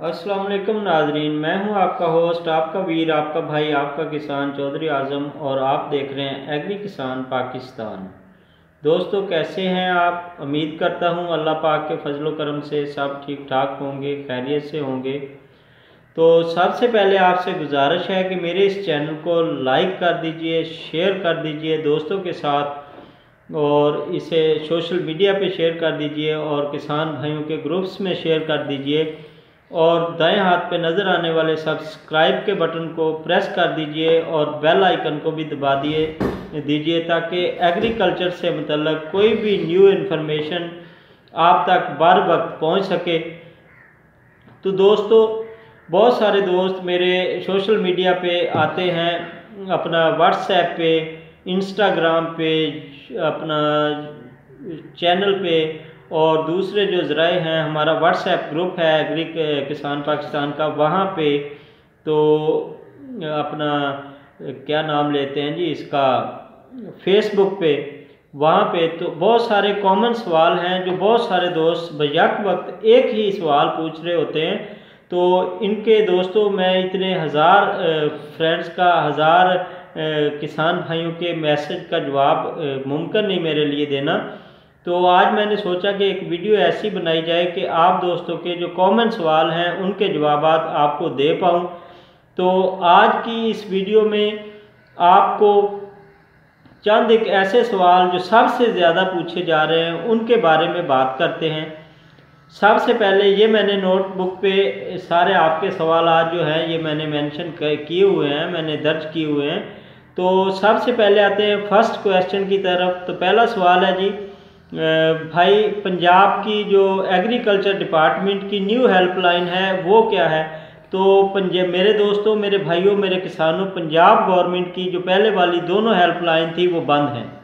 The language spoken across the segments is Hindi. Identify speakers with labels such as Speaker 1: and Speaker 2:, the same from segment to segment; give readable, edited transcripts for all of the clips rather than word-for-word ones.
Speaker 1: अस्सलाम वालेकुम नाजरीन, मैं हूं आपका होस्ट, आपका वीर, आपका भाई, आपका किसान चौधरी आज़म और आप देख रहे हैं एग्री किसान पाकिस्तान। दोस्तों, कैसे हैं आप? उम्मीद करता हूं अल्लाह पाक के फजलो करम से सब ठीक ठाक होंगे, खैरियत से होंगे। तो सबसे पहले आपसे गुजारिश है कि मेरे इस चैनल को लाइक कर दीजिए, शेयर कर दीजिए दोस्तों के साथ और इसे सोशल मीडिया पे शेयर कर दीजिए और किसान भाइयों के ग्रुप्स में शेयर कर दीजिए और दाएं हाथ पे नज़र आने वाले सब्सक्राइब के बटन को प्रेस कर दीजिए और बेल आइकन को भी दबा दीजिए ताकि एग्रीकल्चर से मुतल्लक कोई भी न्यू इन्फॉर्मेशन आप तक बर वक्त पहुँच सके। तो दोस्तों, बहुत सारे दोस्त मेरे सोशल मीडिया पे आते हैं, अपना व्हाट्सएप पे, इंस्टाग्राम पे, अपना चैनल पे और दूसरे जो ज़राए हैं, हमारा व्हाट्सएप ग्रुप है एग्री किसान पाकिस्तान का, वहाँ पे तो अपना क्या नाम लेते हैं जी इसका, फेसबुक पे, वहाँ पे तो बहुत सारे कॉमन सवाल हैं जो बहुत सारे दोस्त बैक वक्त एक ही सवाल पूछ रहे होते हैं। तो इनके दोस्तों, मैं इतने हज़ार फ्रेंड्स का, हज़ार किसान भाइयों के मैसेज का जवाब मुमकिन नहीं मेरे लिए देना। तो आज मैंने सोचा कि एक वीडियो ऐसी बनाई जाए कि आप दोस्तों के जो कॉमन सवाल हैं उनके जवाब आपको दे पाऊँ। तो आज की इस वीडियो में आपको चंद एक ऐसे सवाल जो सबसे ज़्यादा पूछे जा रहे हैं उनके बारे में बात करते हैं। सबसे पहले ये मैंने नोटबुक पे सारे आपके सवाल आज जो हैं ये मैंने मेंशन किए हुए हैं, मैंने दर्ज किए हुए हैं। तो सबसे पहले आते हैं फर्स्ट क्वेश्चन की तरफ। तो पहला सवाल है जी, भाई पंजाब की जो एग्रीकल्चर डिपार्टमेंट की न्यू हेल्पलाइन है वो क्या है? तो मेरे दोस्तों, मेरे भाइयों, मेरे किसानों, पंजाब गवर्नमेंट की जो पहले वाली दोनों हेल्पलाइन थी वो बंद हैं।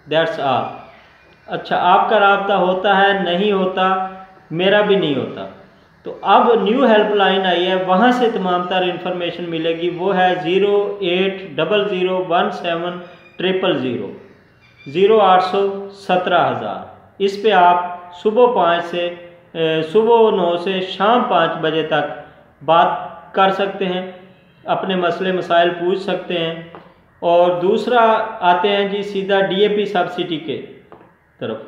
Speaker 1: That's all. अच्छा, आपका रब्ता होता है? नहीं होता, मेरा भी नहीं होता। तो अब न्यू हेल्पलाइन आई है, वहाँ से तमाम तर इंफॉर्मेशन मिलेगी। वो है 0800170000 08170000। इस पे आप सुबह 9 से शाम 5 बजे तक बात कर सकते हैं, अपने मसले मसाइल पूछ सकते हैं। और दूसरा आते हैं जी सीधा डीएपी सब्सिडी के तरफ।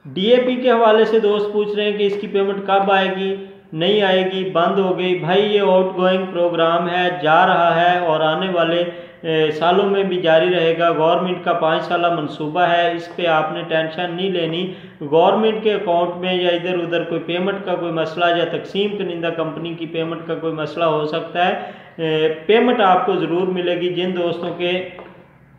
Speaker 1: डीएपी के हवाले से दोस्त पूछ रहे हैं कि इसकी पेमेंट कब आएगी? नहीं आएगी, बंद हो गई। भाई ये आउट गोइंग प्रोग्राम है, जा रहा है और आने वाले सालों में भी जारी रहेगा। गवर्नमेंट का 5 साला मंसूबा है, इस पे आपने टेंशन नहीं लेनी। गवर्नमेंट के अकाउंट में या इधर उधर कोई पेमेंट का कोई मसला या तकसीम कनिंदा कंपनी की पेमेंट का कोई मसला हो सकता है। पेमेंट आपको ज़रूर मिलेगी। जिन दोस्तों के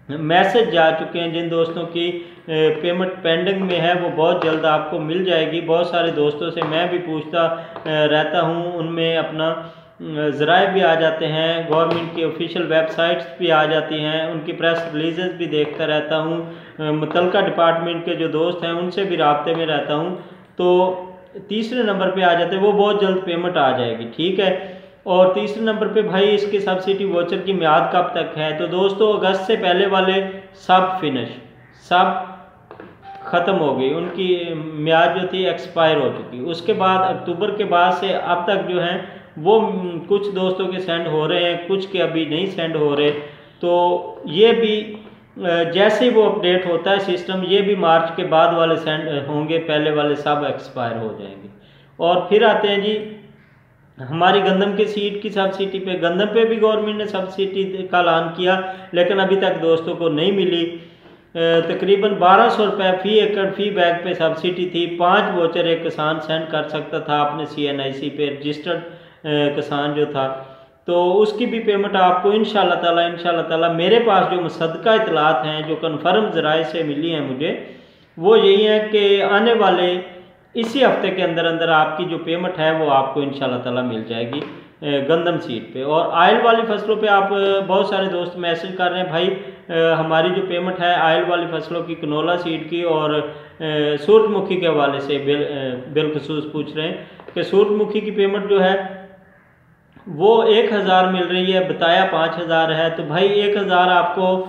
Speaker 1: मैसेज जा चुके हैं, जिन दोस्तों की पेमेंट पेंडिंग में है, वो बहुत जल्द आपको मिल जाएगी। बहुत सारे दोस्तों से मैं भी पूछता रहता हूँ, उनमें अपना ज़राए भी आ जाते हैं, गवर्नमेंट की ऑफिशियल वेबसाइट्स भी आ जाती हैं, उनकी प्रेस रिलीजेस भी देखता रहता हूँ। मुतलका डिपार्टमेंट के जो दोस्त हैं उनसे भी राब्ते में रहता हूँ। तो तीसरे नंबर पे आ जाते हैं, वो बहुत जल्द पेमेंट आ जाएगी, ठीक है। और तीसरे नंबर पे भाई इसके सब्सिडी वोचर की मियाद कब तक है? तो दोस्तों, अगस्त से पहले वाले सब फिनिश, सब ख़त्म हो गई, उनकी मियाद जो थी एक्सपायर हो चुकी। उसके बाद अक्टूबर के बाद से अब तक जो हैं वो कुछ दोस्तों के सेंड हो रहे हैं, कुछ के अभी नहीं सेंड हो रहे। तो ये भी जैसे वो अपडेट होता है सिस्टम, ये भी मार्च के बाद वाले सेंड होंगे, पहले वाले सब एक्सपायर हो जाएंगे। और फिर आते हैं जी हमारी गंदम के सीड की सब्सिडी पे। गंदम पे भी गवर्नमेंट ने सब्सिडी का ऐलान किया, लेकिन अभी तक दोस्तों को नहीं मिली। तकरीबन 1200 रुपये फ़ी एकड़ फ़ी बैग पे सब्सिडी थी। 5 वोचर एक किसान सेंड कर सकता था अपने CNIC पे, रजिस्टर्ड किसान जो था। तो उसकी भी पेमेंट आपको इंशाल्लाह ताला मेरे पास जो मुसद्दका इतलात हैं, जो कन्फर्म ज़राए से मिली हैं मुझे, वो यही है कि आने वाले इसी हफ्ते के अंदर अंदर आपकी जो पेमेंट है वो आपको इंशाल्लाह ताला मिल जाएगी गंदम सीड पे। और आयल वाली फसलों पे आप बहुत सारे दोस्त मैसेज कर रहे हैं, भाई हमारी जो पेमेंट है आयल वाली फसलों की, कनोला सीड की और सूरजमुखी के हवाले से बिलखसूस पूछ रहे हैं कि सूरजमुखी की पेमेंट जो है वो 1000 मिल रही है, बताया 5000 है। तो भाई 1000 आपको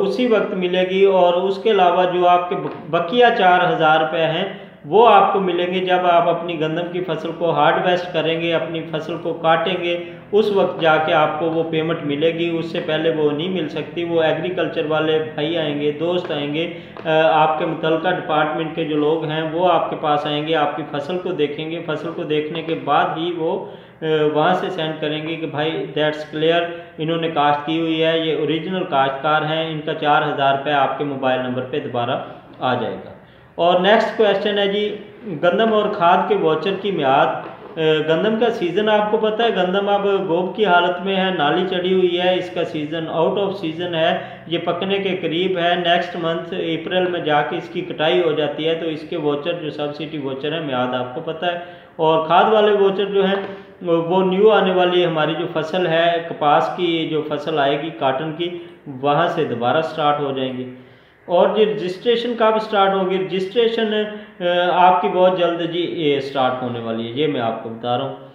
Speaker 1: उसी वक्त मिलेगी और उसके अलावा जो आपके बकिया 4000 रुपये हैं वो आपको मिलेंगे जब आप अपनी गंदम की फसल को हार्वेस्ट करेंगे, अपनी फसल को काटेंगे, उस वक्त जाके आपको वो पेमेंट मिलेगी। उससे पहले वो नहीं मिल सकती। वो एग्रीकल्चर वाले भाई आएंगे, दोस्त आएंगे, आपके मुतल्लिका डिपार्टमेंट के जो लोग हैं वो आपके पास आएंगे, आपकी फसल को देखेंगे, फसल को देखने के बाद ही वो वहाँ से सेंड करेंगे कि भाई दैट्स क्लियर, इन्होंने काश्त की हुई है, ये ओरिजिनल काश्तकार हैं, इनका 4000 रुपये आपके मोबाइल नंबर पे दोबारा आ जाएगा। और नेक्स्ट क्वेश्चन है जी, गंदम और खाद के वॉचर की मियाद। गंदम का सीज़न आपको पता है, गंदम अब गोब की हालत में है, नाली चढ़ी हुई है, इसका सीज़न आउट ऑफ सीज़न है, ये पकने के करीब है। नेक्स्ट मंथ अप्रैल में जाके इसकी कटाई हो जाती है। तो इसके वॉचर जो सब्सिडी वॉचर है मियाद आपको पता है। और खाद वाले वॉचर जो हैं वो न्यू आने वाली हमारी जो फसल है कपास की, जो फसल आएगी काटन की, वहाँ से दोबारा स्टार्ट हो जाएंगी। और जी रजिस्ट्रेशन कब स्टार्ट होगी? रजिस्ट्रेशन आपकी बहुत जल्द जी स्टार्ट होने वाली है, ये मैं आपको बता रहा हूँ।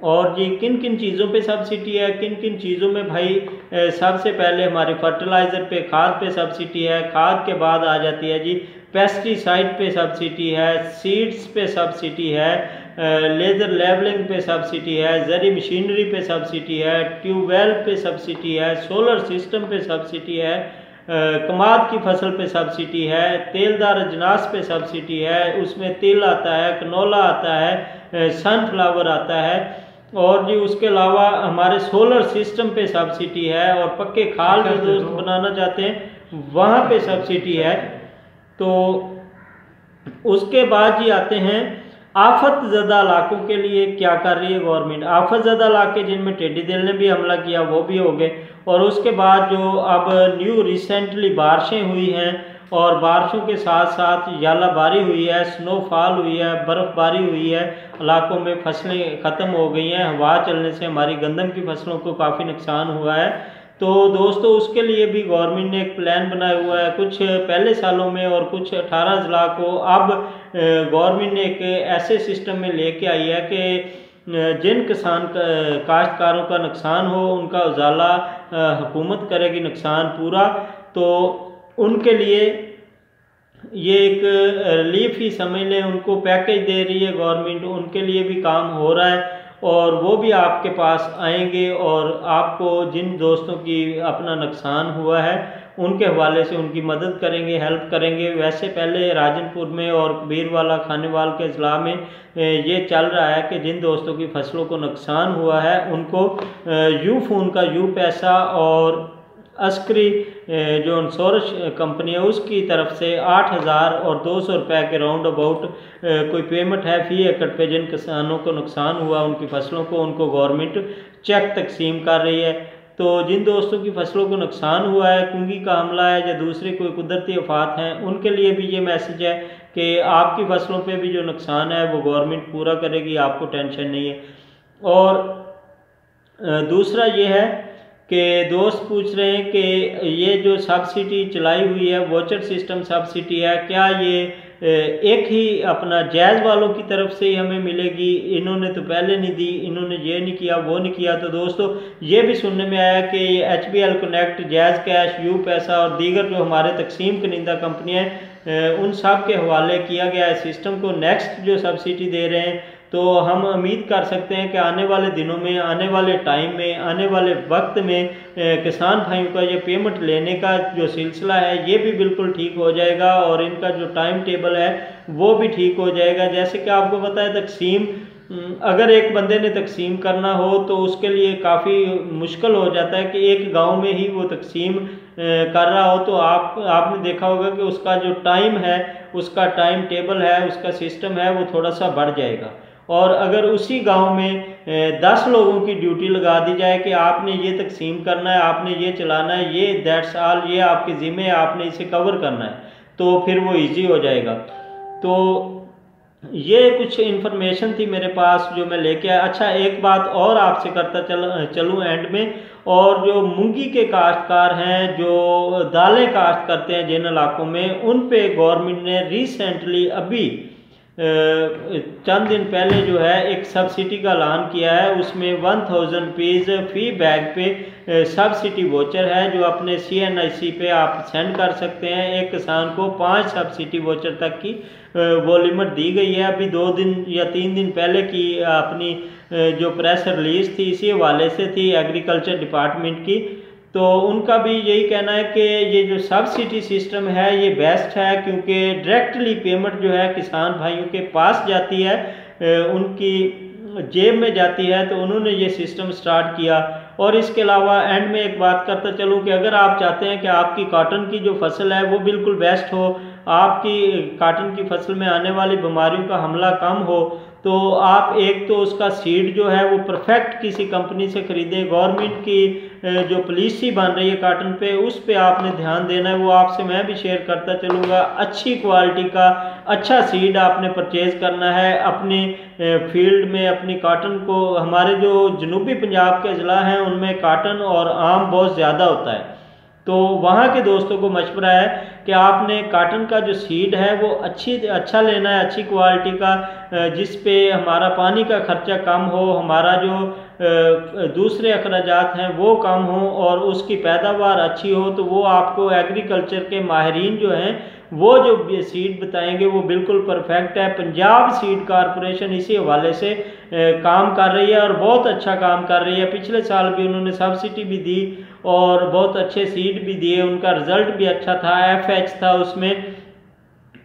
Speaker 1: और जी किन किन चीज़ों पे सब्सिडी है, किन किन चीज़ों में भाई सबसे पहले हमारे फर्टिलाइज़र पे, खाद पे सब्सिडी है। खाद के बाद आ जाती है जी पेस्टिसाइड पे सब्सिडी है, सीड्स पे सब्सिडी है, लेज़र लेवलिंग पे सब्सिडी है, जरी मशीनरी पे सब्सिडी है, ट्यूबवेल पे सब्सिडी है, सोलर सिस्टम पे सब्सिडी है, कमाद की फसल पे सब्सिडी है, तेलदार अजनास पे सब्सिडी है, उसमें तिल आता है, कनोला आता है, सनफ्लावर आता है। और जी उसके अलावा हमारे सोलर सिस्टम पे सब्सिडी है। और पक्के खाल जो दोस्त बनाना चाहते हैं वहाँ पे सब्सिडी है। तो उसके बाद जी आते हैं आफत ज़दा इलाकों के लिए क्या कर रही है गवर्नमेंट। आफत ज़दा इलाके जिनमें टिड्डी दिल ने भी हमला किया वो भी हो गए। और उसके बाद जो अब न्यू रिसेंटली बारिशें हुई हैं और बारिशों के साथ साथ यालाबारी हुई है, स्नोफॉल हुई है, बर्फ़बारी हुई है, इलाकों में फसलें ख़त्म हो गई हैं। हवा चलने से हमारी गंदम की फसलों को काफ़ी नुकसान हुआ है। तो दोस्तों उसके लिए भी गवर्नमेंट ने एक प्लान बनाया हुआ है। कुछ पहले सालों में और कुछ 18 ज़िला को अब गवर्नमेंट ने एक ऐसे सिस्टम में लेके आई है कि जिन किसान काश्तकारों का नुकसान हो उनका उजाला हुकूमत करेगी नुकसान पूरा। तो उनके लिए ये एक रिलीफ ही समझ लें, उनको पैकेज दे रही है गवर्नमेंट, उनके लिए भी काम हो रहा है। और वो भी आपके पास आएंगे और आपको जिन दोस्तों की अपना नुकसान हुआ है उनके हवाले से उनकी मदद करेंगे, हेल्प करेंगे। वैसे पहले राजनपुर में और कबीरवाला खानेवाल के ज़िला में ये चल रहा है कि जिन दोस्तों की फसलों को नुकसान हुआ है उनको यूफोन का यू पैसा और अस्करी जो इंश्योरेंस कंपनी है उसकी तरफ से 8000 और 200 रुपये के राउंड अबाउट कोई पेमेंट है फी एकड़ पे। जिन किसानों को नुकसान हुआ उनकी फसलों को उनको गवर्नमेंट चेक तकसीम कर रही है। तो जिन दोस्तों की फसलों को नुकसान हुआ है, कुंगी का हमला है या दूसरे कोई कुदरती आफात हैं, उनके लिए भी ये मैसेज है कि आपकी फसलों पे भी जो नुकसान है वो गवर्नमेंट पूरा करेगी, आपको टेंशन नहीं है। और दूसरा ये है कि दोस्त पूछ रहे हैं कि ये जो सब्सिडी चलाई हुई है वोचर सिस्टम सब्सिडी है, क्या ये एक ही अपना जैज़ वालों की तरफ से ही हमें मिलेगी? इन्होंने तो पहले नहीं दी, इन्होंने ये नहीं किया वो नहीं किया। तो दोस्तों ये भी सुनने में आया कि HBL connect, jazz cash, you पैसा और दीगर जो हमारे तकसीम कनिंदा कंपनियाँ उन सब के हवाले किया गया है सिस्टम को। नेक्स्ट जो सब्सिडी दे रहे हैं तो हम उम्मीद कर सकते हैं कि आने वाले दिनों में, आने वाले टाइम में, आने वाले वक्त में किसान भाइयों का ये पेमेंट लेने का जो सिलसिला है ये भी बिल्कुल ठीक हो जाएगा और इनका जो टाइम टेबल है वो भी ठीक हो जाएगा। जैसे कि आपको पता है तकसीम अगर एक बंदे ने तकसीम करना हो तो उसके लिए काफ़ी मुश्किल हो जाता है कि एक गांव में ही वो तकसीम कर रहा हो। तो आपने देखा होगा कि उसका जो टाइम है, उसका टाइम टेबल है, उसका सिस्टम है वो थोड़ा सा बढ़ जाएगा। और अगर उसी गांव में 10 लोगों की ड्यूटी लगा दी जाए कि आपने ये तकसीम करना है, आपने ये चलाना है, ये दैट्स ऑल, ये आपके ज़िम्मे है, आपने इसे कवर करना है, तो फिर वो इजी हो जाएगा। तो ये कुछ इन्फॉर्मेशन थी मेरे पास जो मैं लेके आया। अच्छा एक बात और आपसे करता चलूँ एंड में, और जो मूंगी के काश्तकार हैं, जो दालें काश्त करते हैं जिन इलाकों में, उन पे गवर्नमेंट ने रिसेंटली अभी चंद दिन पहले जो है एक सब्सिडी का ऐलान किया है। उसमें 1000 रुपीज़ फी बैग पे सब्सिडी वोचर है जो अपने CNIC पे आप सेंड कर सकते हैं। एक किसान को 5 सब्सिडी वोचर तक की वो लिमिट दी गई है। अभी 2 दिन या 3 दिन पहले की अपनी जो प्रेस रिलीज थी इसी हवाले से थी एग्रीकल्चर डिपार्टमेंट की, तो उनका भी यही कहना है कि ये जो सब्सिडी सिस्टम है ये बेस्ट है, क्योंकि डायरेक्टली पेमेंट जो है किसान भाइयों के पास जाती है, उनकी जेब में जाती है, तो उन्होंने ये सिस्टम स्टार्ट किया। और इसके अलावा एंड में एक बात करता चलूँ कि अगर आप चाहते हैं कि आपकी कॉटन की जो फसल है वो बिल्कुल बेस्ट हो, आपकी कॉटन की फसल में आने वाली बीमारियों का हमला कम हो, तो आप एक तो उसका सीड जो है वो परफेक्ट किसी कंपनी से खरीदें। गवर्नमेंट की जो पॉलिसी बन रही है कॉटन पे उस पे आपने ध्यान देना है, वो आपसे मैं भी शेयर करता चलूँगा। अच्छी क्वालिटी का अच्छा सीड आपने परचेज़ करना है अपने फील्ड में अपनी कॉटन को। हमारे जो जनूबी पंजाब के अजला हैं उनमें कॉटन और आम बहुत ज़्यादा होता है, तो वहाँ के दोस्तों को मशवरा है कि आपने कॉटन का जो सीड है वो अच्छा लेना है, अच्छी क्वालिटी का, जिस पे हमारा पानी का खर्चा कम हो, हमारा जो दूसरे अखराजात हैं वो कम हो और उसकी पैदावार अच्छी हो। तो वो आपको एग्रीकल्चर के माहिरीन जो हैं वो जो सीड बताएंगे वो बिल्कुल परफेक्ट है। पंजाब सीड कॉरपोरेशन इसी हवाले से काम कर रही है और बहुत अच्छा काम कर रही है। पिछले साल भी उन्होंने सब्सिडी भी दी और बहुत अच्छे सीड भी दिए, उनका रिजल्ट भी अच्छा था। FH था उसमें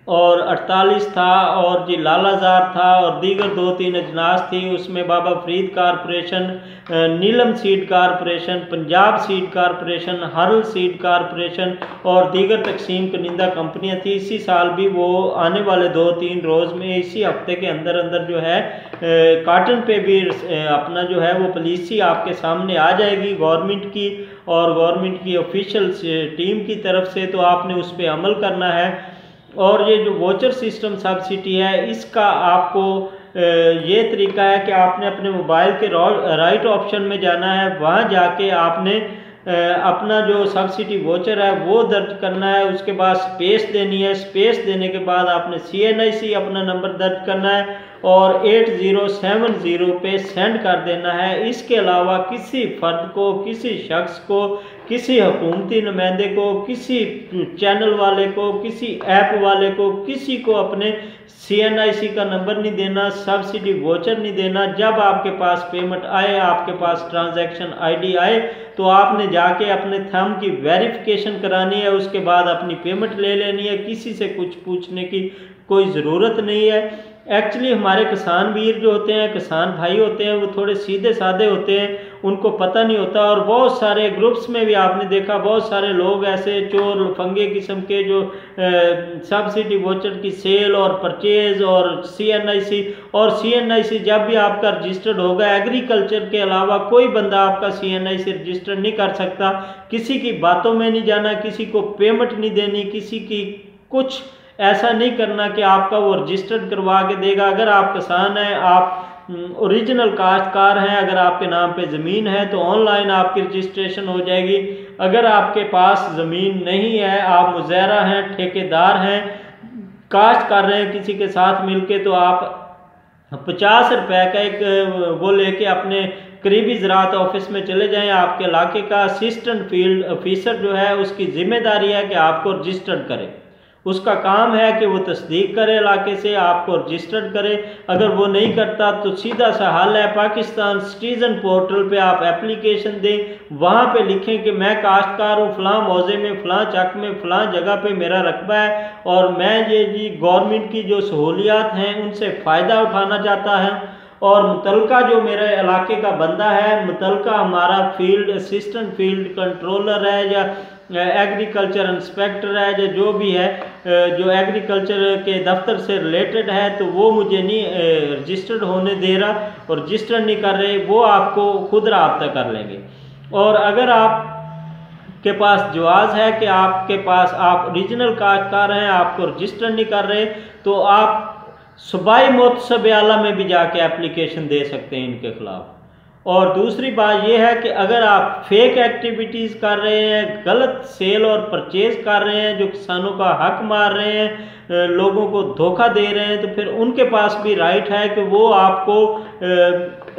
Speaker 1: और 48 था और जी लालाजार था और दीगर 2-3 अजनास थी। उसमें Baba Farid corporation, Neelam seed corporation, Punjab seed corporation, हरल सीड कॉरपोरेशन और दीगर तकसीम कनिंदा कंपनियां थी। इसी साल भी वो आने वाले 2-3 रोज़ में इसी हफ्ते के अंदर अंदर जो है कॉटन पे भी अपना जो है वो पॉलिसी आपके सामने आ जाएगी गवर्नमेंट की और गवर्नमेंट की ऑफिशियल टीम की तरफ से, तो आपने उस पर अमल करना है। और ये जो वोचर सिस्टम सब्सिडी है इसका आपको ये तरीका है कि आपने अपने मोबाइल के राइट ऑप्शन में जाना है, वहाँ जाके आपने अपना जो सब्सिडी वोचर है वो दर्ज करना है, उसके बाद स्पेस देनी है। स्पेस देने के बाद आपने CNIC अपना नंबर दर्ज करना है और 8070 पे सेंड कर देना है। इसके अलावा किसी फर्द को, किसी शख्स को, किसी हुकूमती नुमाइंदे को, किसी चैनल वाले को, किसी ऐप वाले को, किसी को अपने CNIC का नंबर नहीं देना, सब्सिडी वोचर नहीं देना। जब आपके पास पेमेंट आए, आपके पास ट्रांजैक्शन ID आए, तो आपने जाके अपने थंब की वेरिफिकेशन करानी है, उसके बाद अपनी पेमेंट ले लेनी है। किसी से कुछ पूछने की कोई ज़रूरत नहीं है। एक्चुअली हमारे किसान वीर जो होते हैं, किसान भाई होते हैं, वो थोड़े सीधे साधे होते हैं, उनको पता नहीं होता। और बहुत सारे ग्रुप्स में भी आपने देखा बहुत सारे लोग ऐसे चोर लफंगे किस्म के जो सब्सिडी वोचर की सेल और परचेज और CNIC जब भी आपका रजिस्टर्ड होगा, एग्रीकल्चर के अलावा कोई बंदा आपका CNIC रजिस्टर्ड नहीं कर सकता। किसी की बातों में नहीं जाना, किसी को पेमेंट नहीं देनी, किसी की कुछ ऐसा नहीं करना कि आपका वो रजिस्टर्ड करवा के देगा। अगर आप किसान हैं, आप ओरिजिनल काश्तकार हैं, अगर आपके नाम पे ज़मीन है तो ऑनलाइन आपकी रजिस्ट्रेशन हो जाएगी। अगर आपके पास ज़मीन नहीं है, आप मुज़ाहरा हैं, ठेकेदार हैं, काश्त कर रहे हैं किसी के साथ मिलके, तो आप 50 रुपए का एक वो लेके अपने करीबी ज़राअत ऑफिस में चले जाएं। आपके इलाके का असिस्टेंट फील्ड ऑफिसर जो है उसकी जिम्मेदारी है कि आपको रजिस्टर्ड करे। उसका काम है कि वो तस्दीक करे इलाके से, आपको रजिस्टर्ड करे। अगर वो नहीं करता तो सीधा सा हल है, पाकिस्तान सिटीज़न पोर्टल पे आप एप्लीकेशन दें, वहाँ पे लिखें कि मैं काश्तकार हूँ, फ़लाँ मौज़े में, फ़लाँ चक में, फ़लाँ जगह पे मेरा रकबा है और मैं ये जी गवर्नमेंट की जो सहूलियात हैं उनसे फ़ायदा उठाना चाहता है। और मुतलका जो मेरे इलाके का बंदा है, मुतलका हमारा फील्ड असिस्टेंट फील्ड कंट्रोलर है या एग्रीकल्चर इंस्पेक्टर है या जो भी है, जो एग्रीकल्चर के दफ्तर से रिलेटेड है, तो वो मुझे नहीं रजिस्टर्ड होने दे रहा और रजिस्टर्ड नहीं कर रहे, वो आपको खुद राब्ता कर लेंगे। और अगर आप के पास जवाज़ है कि आपके पास आप ओरिजिनल काश्तकार हैं, आपको रजिस्टर नहीं कर रहे, तो आप सूबाई मुतसब आला में भी जाके एप्लीकेशन दे सकते हैं इनके ख़िलाफ़। और दूसरी बात यह है कि अगर आप फेक एक्टिविटीज़ कर रहे हैं, गलत सेल और परचेज़ कर रहे हैं, जो किसानों का हक मार रहे हैं, लोगों को धोखा दे रहे हैं, तो फिर उनके पास भी राइट है कि वो आपको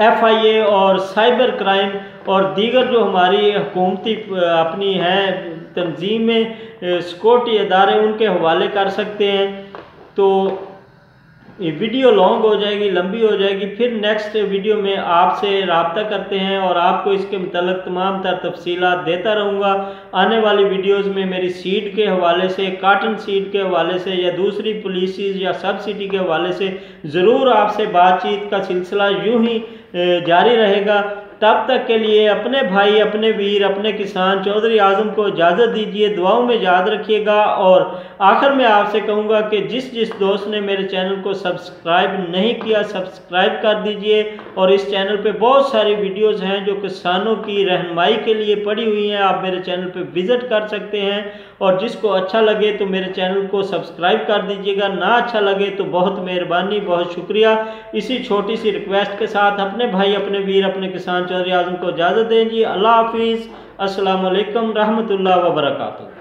Speaker 1: FIA और साइबर क्राइम और दीगर जो हमारी हुकूमती अपनी हैं तंजीमें, सिक्योरिटी अदारे, उनके हवाले कर सकते हैं। तो ये वीडियो लॉन्ग हो जाएगी, लंबी हो जाएगी, फिर नेक्स्ट वीडियो में आपसे रब्ता करते हैं और आपको इसके मतलब तमाम तर तफसीलात देता रहूँगा। आने वाली वीडियोस में मेरी सीड के हवाले से, काटन सीड के हवाले से या दूसरी पॉलिसीज़ या सब्सिडी के हवाले से ज़रूर आपसे बातचीत का सिलसिला यूँ ही जारी रहेगा। तब तक के लिए अपने भाई, अपने वीर, अपने किसान चौधरी आज़म को इजाज़त दीजिए। दुआओं में याद रखिएगा। और आखिर में आपसे कहूँगा कि जिस दोस्त ने मेरे चैनल को सब्सक्राइब नहीं किया, सब्सक्राइब कर दीजिए। और इस चैनल पे बहुत सारी वीडियोस हैं जो किसानों की रहनुमाई के लिए पड़ी हुई हैं, आप मेरे चैनल पे विज़िट कर सकते हैं। और जिसको अच्छा लगे तो मेरे चैनल को सब्सक्राइब कर दीजिएगा, ना अच्छा लगे तो बहुत मेहरबानी, बहुत शुक्रिया। इसी छोटी सी रिक्वेस्ट के साथ अपने भाई, अपने वीर, अपने किसान चौधरी आज़म को इजाज़त दें जी। अल्लाह हाफिज़। अस्सलाम वालेकुम रहमतुल्लाह व बरकातुहू।